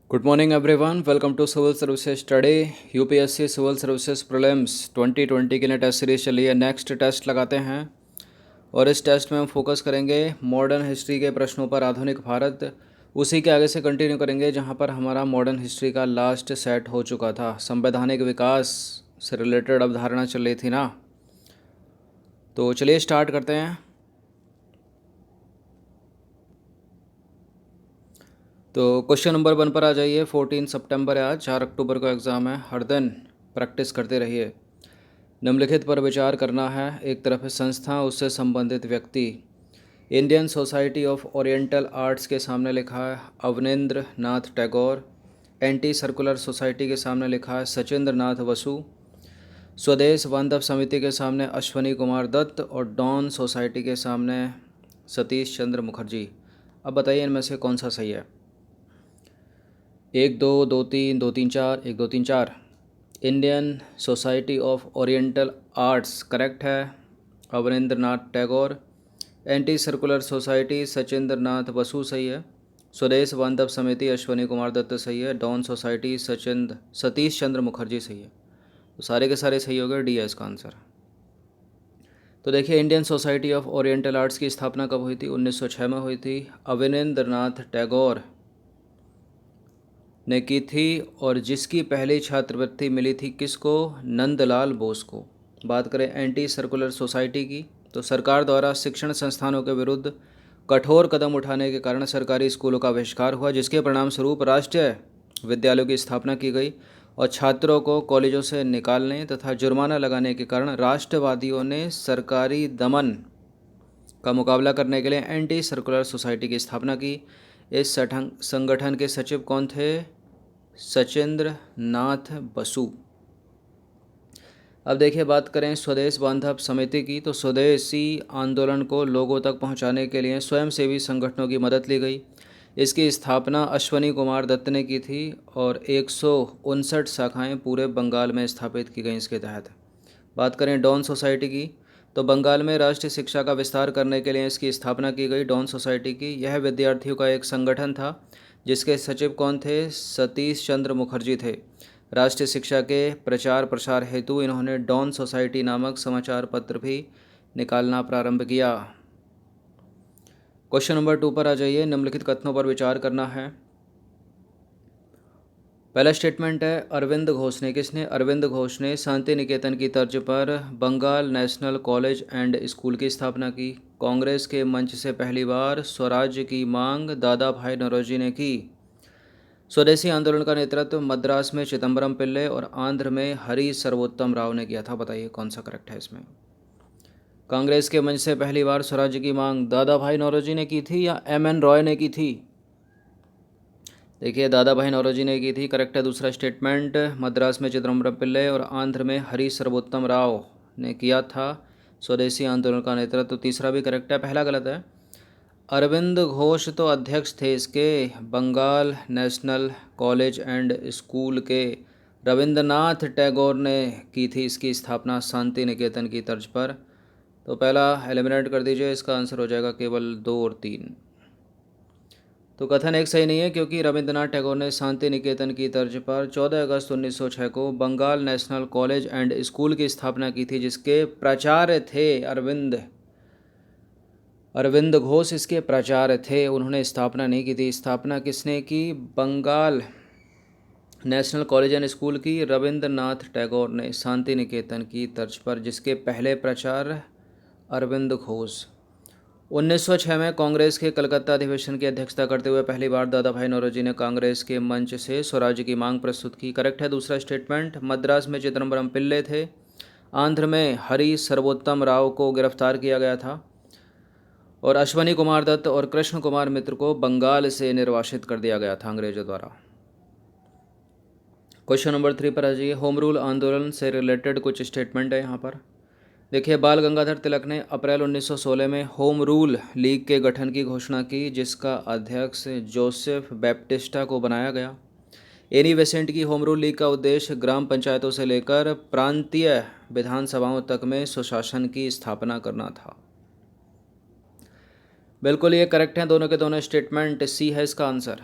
Good morning everyone, welcome to civil services study. UPSC civil services prelims 2020 के लिए test series चली है। Next test लगाते हैं और इस टेस्ट में हम फोकस करेंगे मॉडर्न हिस्ट्री के प्रश्नों पर। आधुनिक भारत उसी के आगे से कंटिन्यू करेंगे जहां पर हमारा मॉडर्न हिस्ट्री का लास्ट सेट हो चुका था। संवैधानिक विकास से रिलेटेड अवधारणा चल रही थी ना, तो चलिए स्टार्ट करते हैं। तो क्वेश्चन नंबर 1 पर आ जाइए। 14 सितंबर है आज, 4 अक्टूबर को एग्ज़ाम है। हर दिन प्रैक्टिस करते रहिए। निम्नलिखित पर विचार करना है। एक तरफ है संस्था, उससे संबंधित व्यक्ति। Indian society of oriental arts के सामने लिखा है Abanindra Nath Tagore. Anti circular society के सामने लिखा है सचिंद्र नाथ बसु। स्वदेश बांधव समिति के सामने अश्वनी कुमार दत्त और डॉन सोसाइटी के सामने सतीश चंद्र मुखर्जी। अब बताइए इनमें से कौन सा सही है। 1 2 2 3 2 3 4 1 2 3 4। Indian society of oriental arts correct है, Abanindra Nath Tagore. Anti circular society Sachindra Nath Basu सही है। स्वदेश बांधव समिति अश्वनी कुमार दत्त सही है। डॉन सोसाइटी सतीश चंद्र मुखर्जी सही है। तो सारे के सारे सही हो गए, डी है इसका आंसर। तो देखिए, Indian society of oriental arts की स्थापना कब हुई थी? 1906 में हुई थी। अवनींद्र नाथ टैगोर ने की थी और जिसकी पहली छात्रवृत्ति मिली थी किसको? नंदलाल बोस को। बात करें एंटी सर्कुलर सोसाइटी की, तो सरकार द्वारा शिक्षण संस्थानों के विरुद्ध कठोर कदम उठाने के कारण सरकारी स्कूलों का बहिष्कार हुआ, जिसके परिणाम स्वरूप राष्ट्रीय विद्यालयों की स्थापना की गई और छात्रों को कॉलेजों से निकालने तथा जुर्माना लगाने के कारण राष्ट्रवादियों ने सरकारी दमन का मुकाबला करने के लिए एंटी सर्कुलर सोसाइटी की स्थापना की। इस संगठन के सचिव कौन थे? सचिंद्र नाथ बसु। अब देखिए, बात करें स्वदेश बांधव समिति की, तो स्वदेशी आंदोलन को लोगों तक पहुंचाने के लिए स्वयंसेवी संगठनों की मदद ली गई। इसकी स्थापना अश्वनी कुमार दत्त ने की थी और 159 शाखाएं पूरे बंगाल में स्थापित की गई इसके तहत। बात करें डॉन सोसाइटी की, तो बंगाल में राष्ट्रीय शिक्षा का विस्तार करने के लिए इसकी स्थापना की गई डॉन सोसाइटी की। यह विद्यार्थियों का एक संगठन था जिसके सचिव कौन थे? सतीश चंद्र मुखर्जी थे। राष्ट्रीय शिक्षा के प्रचार प्रसार हेतु इन्होंने डॉन सोसाइटी नामक समाचार पत्र भी निकालना प्रारंभ किया। क्वेश्चन नंबर 2 पर आ जाइए। निम्नलिखित कथनों पर विचार करना है। पहला स्टेटमेंट है अरविंद घोष ने। किसने? अरविंद घोष ने शांति निकेतन की तर्ज पर Bengal national college and school की स्थापना की। कांग्रेस के मंच से पहली बार स्वराज्य की मांग दादा भाई नौरोजी ने की। स्वदेशी आंदोलन का नेतृत्व मद्रास में चिदम्बरम पिल्ले और आंध्र में हरी सर्वोत्तम राव ने किया था। बताइए कौन सा करेक्ट है इसमें। कांग्रेस के मंच से पहली बार स्वराज्य की मांग दादा भाई नौरोजी ने की थी या एम.एन. रॉय ने की थी? देखिए, दादा भाई नौरोजी ने की थी, करेक्ट है दूसरा स्टेटमेंट। मद्रास में चिदम्बरम पिल्ले और आंध्र में हरी सर्वोत्तम राव ने किया था स्वदेशी आंदोलन का नेतृत्व। तो तीसरा भी करेक्ट है, पहला गलत है। अरविंद घोष तो अध्यक्ष थे इसके, Bengal national college and school के। रविंद्रनाथ टैगोर ने की थी इसकी स्थापना शांति निकेतन की तर्ज पर। तो पहला एलिमिनेट कर दीजिए, इसका आंसर हो जाएगा केवल 2 और 3। तो कथन एक सही नहीं है क्योंकि रविंद्रनाथ टैगोर ने शांति निकेतन की तर्ज पर 14 अगस्त 1906 को Bengal national college and school की स्थापना की थी, जिसके प्राचार्य थे अरविंद घोष इसके प्राचार्य थे। उन्होंने स्थापना नहीं की थी। स्थापना किसने की? Bengal national college and school की रविंद्रनाथ टैगोर ने शांति निकेतन की तर्ज पर, जिसके पहले प्राचार्य अरविंद घोष। 1906 में कांग्रेस के कलकत्ता अधिवेशन की अध्यक्षता करते हुए पहली बार दादा भाई नौरोजी ने कांग्रेस के मंच से स्वराज्य की मांग प्रस्तुत की। करेक्ट है दूसरा स्टेटमेंट। मद्रास में चिदम्बरम पिल्ले थे। आंध्र में हरी सर्वोत्तम राव को गिरफ्तार किया गया था और अश्वनी कुमार दत्त और कृष्ण कुमार मित्र को बंगाल से निर्वासित कर दिया गया था अंग्रेजों द्वारा। क्वेश्चन नंबर 3 पर आ जाइए। होम रूल आंदोलन से रिलेटेड कुछ स्टेटमेंट है यहाँ पर। देखिए, बाल गंगाधर तिलक ने अप्रैल 1916 में होम रूल लीग के गठन की घोषणा की, जिसका अध्यक्ष जोसेफ बैप्टिस्टा को बनाया गया। एनी बेसेंट की होम रूल लीग का उद्देश्य ग्राम पंचायतों से लेकर प्रांतीय विधानसभाओं तक में सुशासन की स्थापना करना था। बिल्कुल ये करेक्ट हैं दोनों के दोनों स्टेटमेंट, सी है इसका आंसर।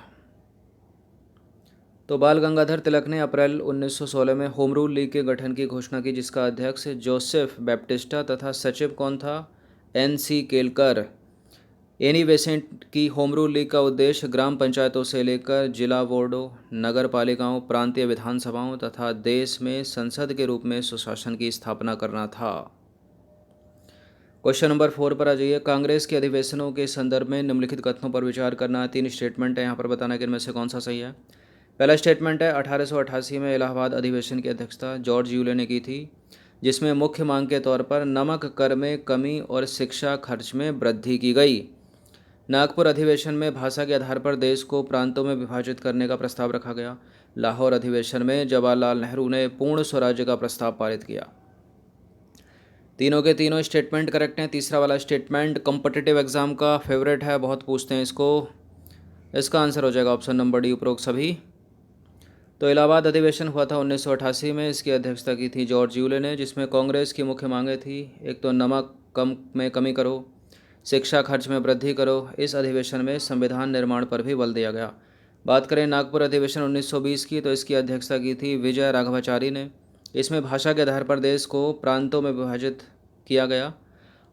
तो बाल गंगाधर तिलक ने अप्रैल 1916 में होम रूल लीग के गठन की घोषणा की, जिसका अध्यक्ष जोसेफ बैप्टिस्टा तथा सचिव कौन था? एन.सी. केलकर। एनी बेसेंट की होम रूल लीग का उद्देश्य ग्राम पंचायतों से लेकर जिला बोर्डों, नगर पालिकाओं, प्रांतीय विधानसभाओं तथा देश में संसद के रूप में सुशासन की स्थापना करना था। क्वेश्चन नंबर 4 पर आ जाइए। कांग्रेस के अधिवेशनों के संदर्भ में निम्नलिखित कथनों पर विचार करना है। 3 स्टेटमेंट है, यहाँ पर बताना कि इनमें से कौन सा सही है। पहला स्टेटमेंट है 1888 में इलाहाबाद अधिवेशन की अध्यक्षता जॉर्ज यूले ने की थी, जिसमें मुख्य मांग के तौर पर नमक कर में कमी और शिक्षा खर्च में वृद्धि की गई। नागपुर अधिवेशन में भाषा के आधार पर देश को प्रांतों में विभाजित करने का प्रस्ताव रखा गया। लाहौर अधिवेशन में जवाहरलाल नेहरू ने पूर्ण स्वराज्य का प्रस्ताव पारित किया। तीनों के तीनों स्टेटमेंट करेक्ट हैं। तीसरा वाला स्टेटमेंट कॉम्पिटिटिव एग्जाम का फेवरेट है, बहुत पूछते हैं इसको। इसका आंसर हो जाएगा ऑप्शन नंबर डी, उपरोक्त सभी। तो इलाहाबाद अधिवेशन हुआ था 1988 में। इसकी अध्यक्षता की थी जॉर्ज यूले ने, जिसमें कांग्रेस की मुख्य मांगें थी, एक तो नमक कम में कमी करो, शिक्षा खर्च में वृद्धि करो। इस अधिवेशन में संविधान निर्माण पर भी बल दिया गया। बात करें नागपुर अधिवेशन 1920 की, तो इसकी अध्यक्षता की थी विजय राघवाचारी ने। इसमें भाषा के आधार पर देश को प्रांतों में विभाजित किया गया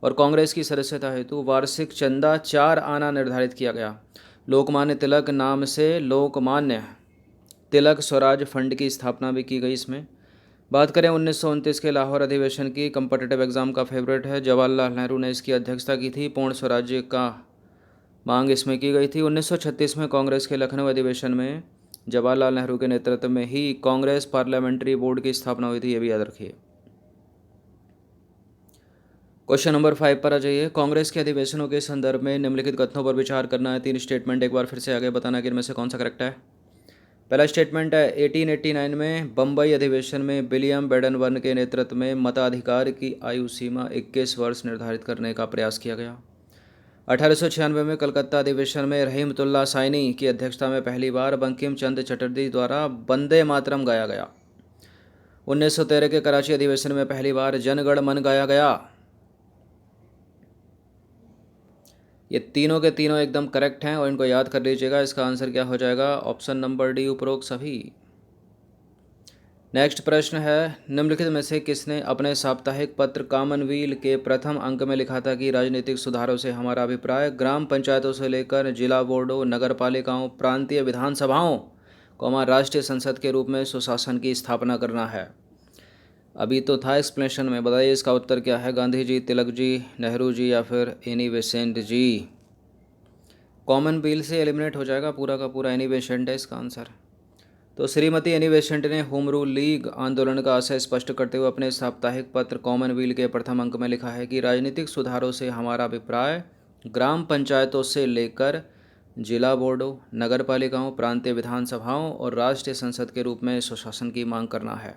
और कांग्रेस की सदस्यता हेतु वार्षिक चंदा 4 आना निर्धारित किया गया। लोकमान्य तिलक नाम से लोकमान्य तिलक स्वराज फंड की स्थापना भी की गई इसमें। बात करें 1929 के लाहौर अधिवेशन की, कॉम्पिटिटिव एग्जाम का फेवरेट है, जवाहरलाल नेहरू ने इसकी अध्यक्षता की थी। पूर्ण स्वराज्य का मांग इसमें की गई थी। 1936 में कांग्रेस के लखनऊ अधिवेशन में जवाहरलाल नेहरू के नेतृत्व में ही कांग्रेस पार्लियामेंट्री बोर्ड की स्थापना हुई थी, ये भी याद रखिए। क्वेश्चन नंबर 5 पर आ जाइए। कांग्रेस के अधिवेशनों के संदर्भ में निम्नलिखित कथनों पर विचार करना है। 3 स्टेटमेंट एक बार फिर से आगे बताना कि इनमें से कौन सा करेक्ट है। पहला स्टेटमेंट है 1889 में बम्बई अधिवेशन में विलियम बेडनवर्न के नेतृत्व में मताधिकार की आयु सीमा 21 वर्ष निर्धारित करने का प्रयास किया गया। 1896 में कलकत्ता अधिवेशन में रहीमतुल्लाह साइनी की अध्यक्षता में पहली बार बंकिम चंद्र चटर्जी द्वारा वंदे मातरम गाया गया। 1913 के कराची अधिवेशन में पहली बार जन गण मन गाया गया। ये तीनों के तीनों एकदम करेक्ट हैं और इनको याद कर लीजिएगा। इसका आंसर क्या हो जाएगा? ऑप्शन नंबर डी, उपरोक्त सभी। नेक्स्ट प्रश्न है, निम्नलिखित में से किसने अपने साप्ताहिक पत्र कॉमनवेल्थ के प्रथम अंक में लिखा था कि राजनीतिक सुधारों से हमारा अभिप्राय ग्राम पंचायतों से लेकर जिला बोर्डों, नगर पालिकाओं, प्रांतीय विधानसभाओं, राष्ट्रीय संसद के रूप में सुशासन की स्थापना करना है। अभी तो था एक्सप्लेनेशन में, बताइए इसका उत्तर क्या है? गांधी जी, तिलक जी, नेहरू जी या फिर एनी बेसेंट जी? कॉमनवेल्थ से एलिमिनेट हो जाएगा पूरा का पूरा, एनी बेसेंट है इसका आंसर। तो श्रीमती एनी बेसेंट ने होम रूल लीग आंदोलन का आशय स्पष्ट करते हुए अपने साप्ताहिक पत्र कॉमनवेल्थ के प्रथम अंक में लिखा है कि राजनीतिक सुधारों से हमारा अभिप्राय ग्राम पंचायतों से लेकर जिला बोर्डों, नगर पालिकाओं, प्रांतीय विधानसभाओं और राष्ट्रीय संसद के रूप में सुशासन की मांग करना है।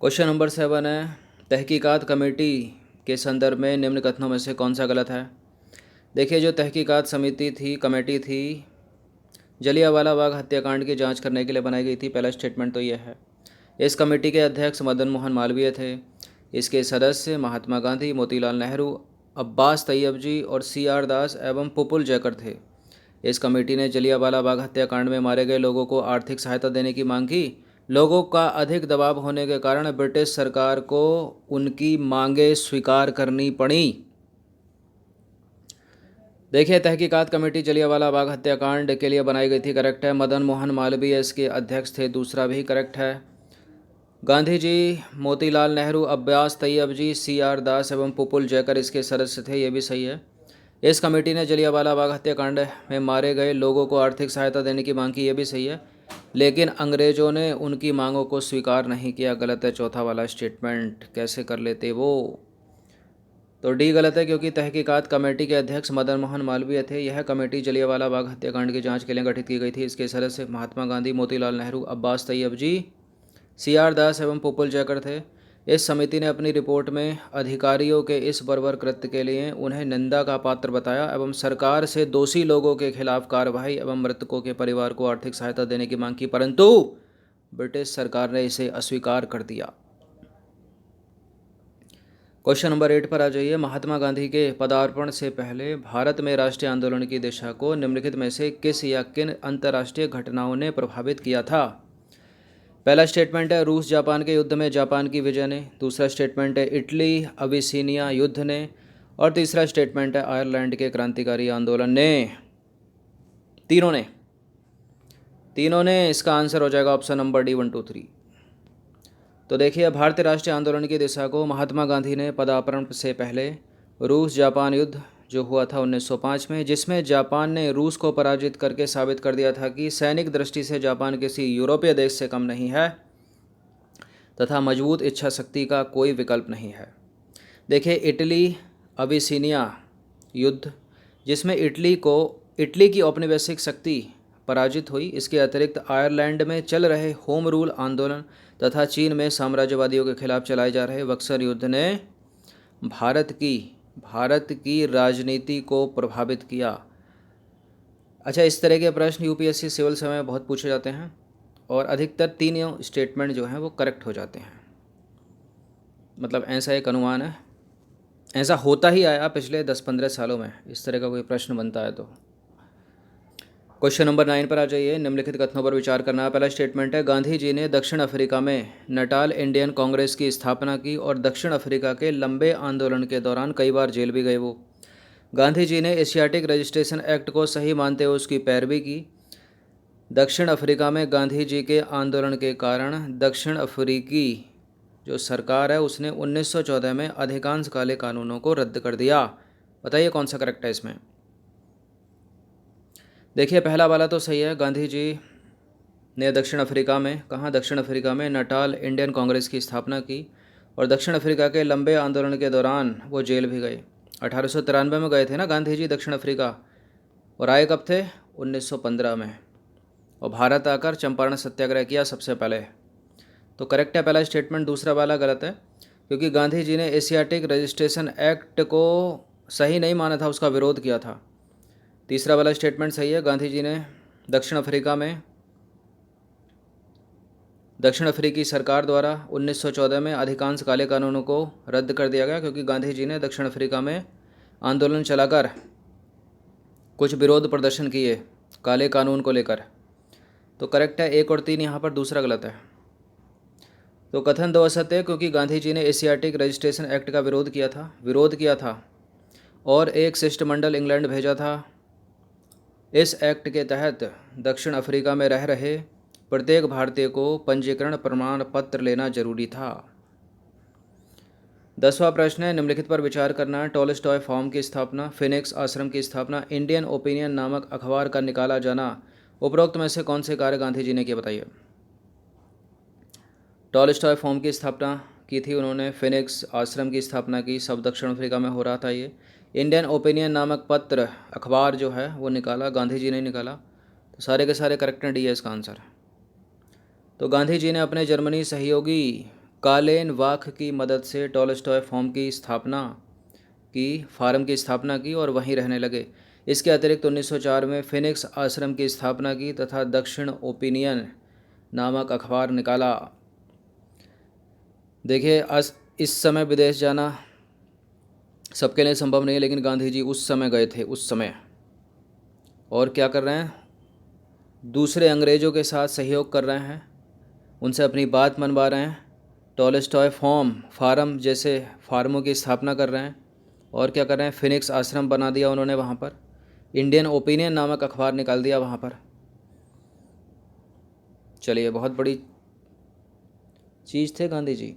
क्वेश्चन नंबर 7 है, तहकीकात कमेटी के संदर्भ में निम्न कथनों में से कौन सा गलत है। देखिए, जो तहकीकात समिति थी, कमेटी थी, जलियांवाला बाग हत्याकांड की जांच करने के लिए बनाई गई थी। पहला स्टेटमेंट तो यह है। इस कमेटी के अध्यक्ष मदन मोहन मालवीय थे। इसके सदस्य महात्मा गांधी, मोतीलाल नेहरू, अब्बास तैयब जी और C.R. दास एवं पुपुल जयकर थे। इस कमेटी ने जलियांवाला बाग हत्याकांड में मारे गए लोगों को आर्थिक सहायता देने की मांग की। लोगों का अधिक दबाव होने के कारण ब्रिटिश सरकार को उनकी मांगें स्वीकार करनी पड़ी। देखिए, तहकीकात कमेटी जलियांवाला बाग हत्याकांड के लिए बनाई गई थी, करेक्ट है। मदन मोहन मालवीय इसके अध्यक्ष थे, दूसरा भी करेक्ट है। गांधी जी, मोतीलाल नेहरू, अब्बास तैयब जी, C.R. दास एवं पुपुल जयकर इसके सदस्य थे, ये भी सही है। इस कमेटी ने जलियांवाला बाग हत्याकांड में मारे गए लोगों को आर्थिक सहायता देने की मांग की, ये भी सही है। लेकिन अंग्रेज़ों ने उनकी मांगों को स्वीकार नहीं किया, गलत है चौथा वाला स्टेटमेंट। कैसे कर लेते वो? तो डी गलत है, क्योंकि तहकीकात कमेटी के अध्यक्ष मदन मोहन मालवीय थे। यह कमेटी जलियांवाला बाग हत्याकांड की जांच के लिए गठित की गई थी। इसके सदस्य महात्मा गांधी, मोतीलाल नेहरू, अब्बास तैयब जी, C.R. दास एवं पुपुल जयकर थे। इस समिति ने अपनी रिपोर्ट में अधिकारियों के इस बर्बर कृत्य के लिए उन्हें निंदा का पात्र बताया एवं सरकार से दोषी लोगों के खिलाफ कार्रवाई एवं मृतकों के परिवार को आर्थिक सहायता देने की मांग की, परंतु ब्रिटिश सरकार ने इसे अस्वीकार कर दिया। क्वेश्चन नंबर 8 पर आ जाइए। महात्मा गांधी के पदार्पण से पहले भारत में राष्ट्रीय आंदोलन की दिशा को निम्नलिखित में से किस या किन अंतर्राष्ट्रीय घटनाओं ने प्रभावित किया था? पहला स्टेटमेंट है रूस जापान के युद्ध में जापान की विजय ने। दूसरा स्टेटमेंट है इटली अबिसिनिया युद्ध ने। और तीसरा स्टेटमेंट है आयरलैंड के क्रांतिकारी आंदोलन ने। तीनों ने इसका आंसर हो जाएगा ऑप्शन नंबर डी 1 2 3। तो देखिए, भारतीय राष्ट्रीय आंदोलन की दिशा को महात्मा गांधी ने पदार्पण से पहले रूस जापान युद्ध जो हुआ था 1905 में, जिसमें जापान ने रूस को पराजित करके साबित कर दिया था कि सैनिक दृष्टि से जापान किसी यूरोपीय देश से कम नहीं है तथा मजबूत इच्छा शक्ति का कोई विकल्प नहीं है। देखिए, इटली अबिसिनिया युद्ध जिसमें इटली की औपनिवेशिक शक्ति पराजित हुई। इसके अतिरिक्त आयरलैंड में चल रहे होम रूल आंदोलन तथा चीन में साम्राज्यवादियों के खिलाफ चलाए जा रहे बक्सर युद्ध ने भारत की राजनीति को प्रभावित किया। अच्छा, इस तरह के प्रश्न यूपीएससी सिविल समय में बहुत पूछे जाते हैं और अधिकतर तीनों स्टेटमेंट जो हैं वो करेक्ट हो जाते हैं। मतलब ऐसा एक अनुमान है, ऐसा होता ही आया पिछले 10-15 सालों में इस तरह का कोई प्रश्न बनता है तो। क्वेश्चन नंबर 9 पर आ जाइए। निम्नलिखित कथनों पर विचार करना है। पहला स्टेटमेंट है गांधी जी ने दक्षिण अफ्रीका में नटाल इंडियन कांग्रेस की स्थापना की और दक्षिण अफ्रीका के लंबे आंदोलन के दौरान कई बार जेल भी गए वो। गांधी जी ने एशियाटिक रजिस्ट्रेशन एक्ट को सही मानते हुए उसकी पैरवी की। दक्षिण अफ्रीका में गांधी जी के आंदोलन के कारण दक्षिण अफ्रीकी जो सरकार है उसने 1914 में अधिकांश काले कानूनों को रद्द कर दिया। बताइए कौन सा करेक्ट है इसमें? देखिए, पहला वाला तो सही है। गांधी जी ने दक्षिण अफ्रीका में नटाल इंडियन कांग्रेस की स्थापना की और दक्षिण अफ्रीका के लंबे आंदोलन के दौरान वो जेल भी गए। 1893 में गए थे ना गांधी जी दक्षिण अफ्रीका, और आए कब थे? 1915 में। और भारत आकर चंपारण सत्याग्रह किया सबसे पहले। तो करेक्ट है पहला स्टेटमेंट। दूसरा वाला गलत है, क्योंकि गांधी जी ने एशियाटिक रजिस्ट्रेशन एक्ट को सही नहीं माना था, उसका विरोध किया था। तीसरा वाला स्टेटमेंट सही है। गांधी जी ने दक्षिण अफ्रीकी सरकार द्वारा 1914 में अधिकांश काले कानूनों को रद्द कर दिया गया, क्योंकि गांधी जी ने दक्षिण अफ्रीका में आंदोलन चलाकर कुछ विरोध प्रदर्शन किए काले कानून को लेकर। तो करेक्ट है 1 और 3 यहाँ पर, दूसरा गलत है। तो कथन 2 असत्य है, क्योंकि गांधी जी ने एशियाटिक रजिस्ट्रेशन एक्ट का विरोध किया था और एक शिष्टमंडल इंग्लैंड भेजा था। इस एक्ट के तहत दक्षिण अफ्रीका में रह रहे प्रत्येक भारतीय को पंजीकरण प्रमाण पत्र लेना जरूरी था। 10वां प्रश्न है निम्नलिखित पर विचार करना है। टॉलस्टॉय फार्म की स्थापना, फिनिक्स आश्रम की स्थापना, इंडियन ओपिनियन नामक अखबार का निकाला जाना, उपरोक्त में से कौन से कार्य गांधी जी ने किए? बताइए। टॉलस्टॉय फार्म की स्थापना की थी उन्होंने, फिनिक्स आश्रम की स्थापना की, सब दक्षिण अफ्रीका में हो रहा था ये। इंडियन ओपिनियन नामक पत्र अखबार जो है वो निकाला गांधी जी ने निकाला। तो सारे के सारे करेक्ट डी है इसका आंसर। तो गांधी जी ने अपने जर्मनी सहयोगी कालेन वाख की मदद से टॉलस्टॉय फार्म की स्थापना की और वहीं रहने लगे। इसके अतिरिक्त 1904 में फिनिक्स आश्रम की स्थापना की तथा दक्षिण ओपिनियन नामक अखबार निकाला। देखिए, आज इस समय विदेश जाना सबके लिए संभव नहीं है, लेकिन गांधी जी उस समय गए थे, उस समय। और क्या कर रहे हैं? दूसरे अंग्रेज़ों के साथ सहयोग कर रहे हैं, उनसे अपनी बात मनवा रहे हैं, टॉलस्टॉय फार्म जैसे फार्मों की स्थापना कर रहे हैं। और क्या कर रहे हैं? फिनिक्स आश्रम बना दिया उन्होंने वहाँ पर, इंडियन ओपिनियन नामक अखबार निकाल दिया वहाँ पर। चलिए, बहुत बड़ी चीज़ थे गांधी जी,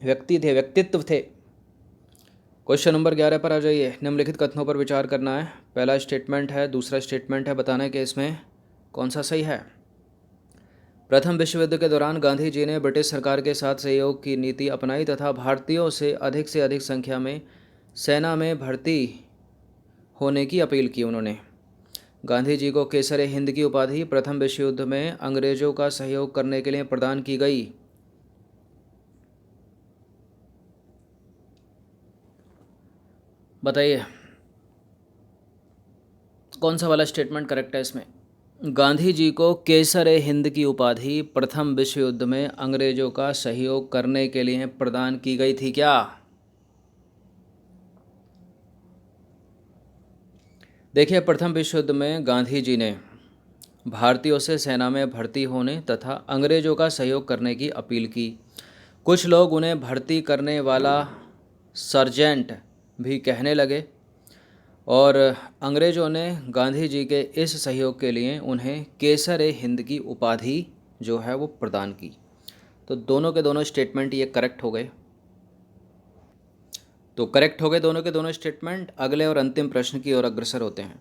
व्यक्तित्व थे। क्वेश्चन नंबर 11 पर आ जाइए। निम्नलिखित कथनों पर विचार करना है। पहला स्टेटमेंट है, दूसरा स्टेटमेंट है, बताना है कि इसमें कौन सा सही है। प्रथम विश्व युद्ध के दौरान गांधी जी ने ब्रिटिश सरकार के साथ सहयोग की नीति अपनाई तथा भारतीयों से अधिक संख्या में सेना में भर्ती होने की अपील की। उन्होंने गांधी जी को केसर हिंद की उपाधि प्रथम विश्व युद्ध में अंग्रेज़ों का सहयोग करने के लिए प्रदान की गई। बताइए कौन सा वाला स्टेटमेंट करेक्ट है इसमें? गांधी जी को केसर हिंद की उपाधि प्रथम विश्व युद्ध में अंग्रेज़ों का सहयोग करने के लिए प्रदान की गई थी क्या? देखिए, प्रथम विश्व युद्ध में गांधी जी ने भारतीयों से सेना में भर्ती होने तथा अंग्रेजों का सहयोग करने की अपील की। कुछ लोग उन्हें भर्ती करने वाला सर्जेंट भी कहने लगे और अंग्रेज़ों ने गांधी जी के इस सहयोग के लिए उन्हें केसर ए हिंद की उपाधि जो है वो प्रदान की। तो दोनों के दोनों स्टेटमेंट ये करेक्ट हो गए। तो करेक्ट हो गए दोनों के दोनों स्टेटमेंट। अगले और अंतिम प्रश्न की ओर अग्रसर होते हैं।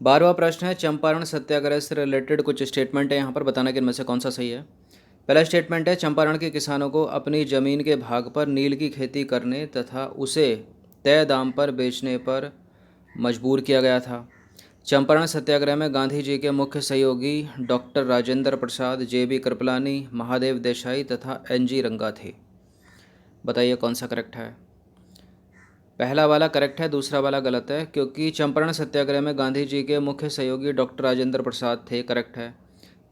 12वां प्रश्न है, चंपारण सत्याग्रह से रिलेटेड कुछ स्टेटमेंट है यहाँ पर, बताना कि इनमें से कौन सा सही है। पहला स्टेटमेंट है, चंपारण के किसानों को अपनी ज़मीन के भाग पर नील की खेती करने तथा उसे तय दाम पर बेचने पर मजबूर किया गया था। चंपारण सत्याग्रह में गांधी जी के मुख्य सहयोगी डॉक्टर राजेंद्र प्रसाद, जे.बी. कृपलानी, महादेव देसाई तथा एन.जी. रंगा थे। बताइए कौन सा करेक्ट है। पहला वाला करेक्ट है, दूसरा वाला गलत है, क्योंकि चंपारण सत्याग्रह में गांधी जी के मुख्य सहयोगी डॉक्टर राजेंद्र प्रसाद थे, करेक्ट है।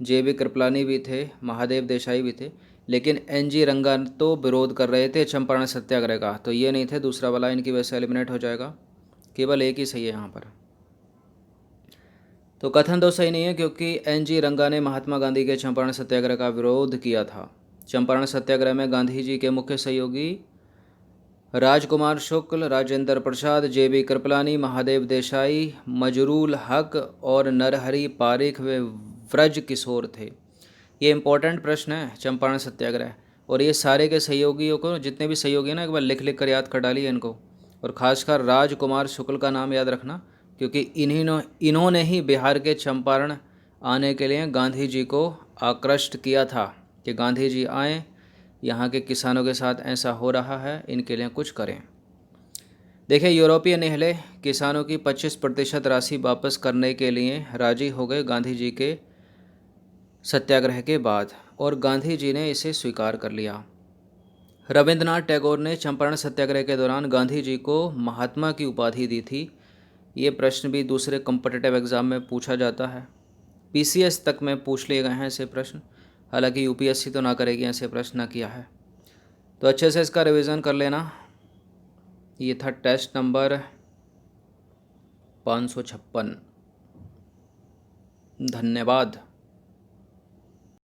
जे.बी. कृपलानी भी थे, महादेव देसाई भी थे, लेकिन एन.जी. रंगा तो विरोध कर रहे थे चंपारण सत्याग्रह का, तो ये नहीं थे। दूसरा वाला इनकी वजह से एलिमिनेट हो जाएगा। केवल एक ही सही है यहाँ पर। तो कथन दो सही नहीं है, क्योंकि एन.जी. रंगा ने महात्मा गांधी के चंपारण सत्याग्रह का विरोध किया था। चंपारण सत्याग्रह में गांधी जी के मुख्य सहयोगी राजकुमार शुक्ल, राजेंद्र प्रसाद, जे.बी. कृपलानी, महादेव देसाई, मजरूल हक और नरहरि पारिख व व्रज किशोर थे। ये इंपॉर्टेंट प्रश्न है, चंपारण सत्याग्रह। और ये सारे के सहयोगियों को, जितने भी सहयोगी हैं ना, एक बार लिख लिख कर याद कर डालिए इनको। और ख़ासकर राजकुमार शुक्ल का नाम याद रखना, क्योंकि इन्होंने ही बिहार के चंपारण आने के लिए गांधी जी को आकृष्ट किया था कि गांधी जी आएँ, यहाँ के किसानों के साथ ऐसा हो रहा है, इनके लिए कुछ करें। देखिए, यूरोपीय निहले किसानों की 25% राशि वापस करने के लिए राजी हो गए गांधी जी के सत्याग्रह के बाद, और गांधी जी ने इसे स्वीकार कर लिया। रविंद्रनाथ टैगोर ने चंपारण सत्याग्रह के दौरान गांधी जी को महात्मा की उपाधि दी थी। ये प्रश्न भी दूसरे कॉम्पिटिटिव एग्ज़ाम में पूछा जाता है। पीसीएस तक में पूछ लिए गए हैं ऐसे प्रश्न, हालांकि यूपीएससी तो ना करेगी, ऐसे प्रश्न ना किया है। तो अच्छे से इसका रिवीजन कर लेना। ये था टेस्ट नंबर 556। धन्यवाद।